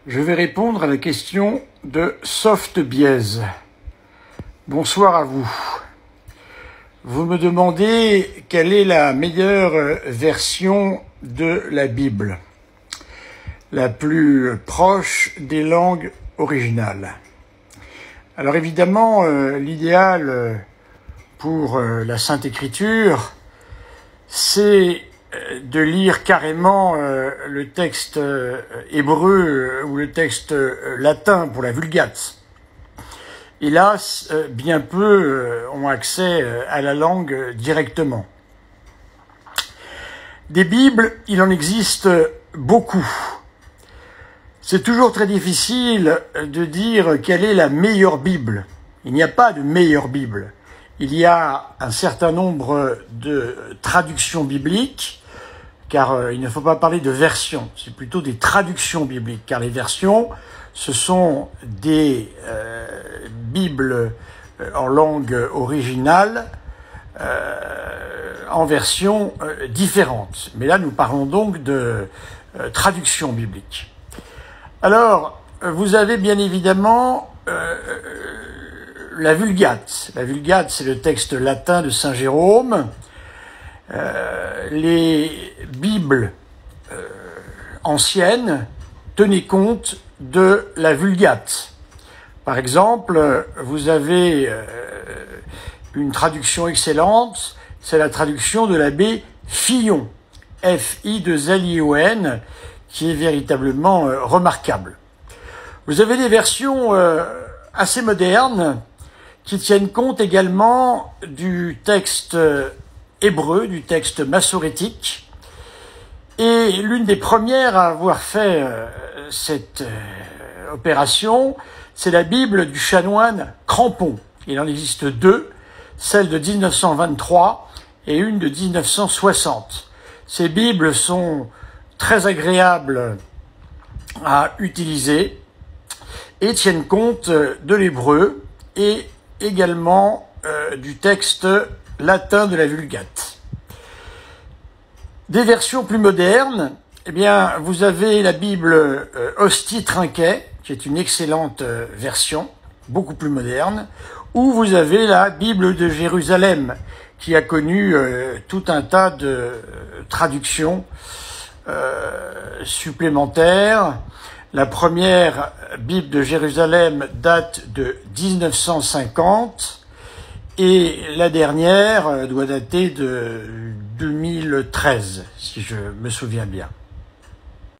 Je vais répondre à la question de Softbiez. Bonsoir à vous. Vous me demandez quelle est la meilleure version de la Bible, la plus proche des langues originales. Alors évidemment, l'idéal pour la Sainte Écriture, c'est de lire carrément le texte hébreu ou le texte latin pour la Vulgate. Hélas, bien peu ont accès à la langue directement. Des Bibles, il en existe beaucoup. C'est toujours très difficile de dire quelle est la meilleure Bible. Il n'y a pas de meilleure Bible. Il y a un certain nombre de traductions bibliques, car il ne faut pas parler de versions, c'est plutôt des traductions bibliques, car les versions, ce sont des Bibles en langue originale, en versions différentes. Mais là, nous parlons donc de traduction biblique. Alors, vous avez bien évidemment la Vulgate. La Vulgate, c'est le texte latin de Saint Jérôme. Les Bibles anciennes tenaient compte de la Vulgate. Par exemple, vous avez une traduction excellente, c'est la traduction de l'abbé Fillon, F-I-2-L-I-O-N, qui est véritablement remarquable. Vous avez des versions assez modernes qui tiennent compte également du texte hébreu, du texte massorétique. Et l'une des premières à avoir fait cette opération, c'est la Bible du chanoine Crampon. Il en existe deux, celle de 1923 et une de 1960. Ces Bibles sont très agréables à utiliser et tiennent compte de l'hébreu et également du texte latin de la Vulgate. Des versions plus modernes, eh bien, vous avez la Bible Ostie-Trinquet, qui est une excellente version, beaucoup plus moderne, ou vous avez la Bible de Jérusalem, qui a connu tout un tas de traductions supplémentaires. La première Bible de Jérusalem date de 1950 et la dernière doit dater de 2013, si je me souviens bien.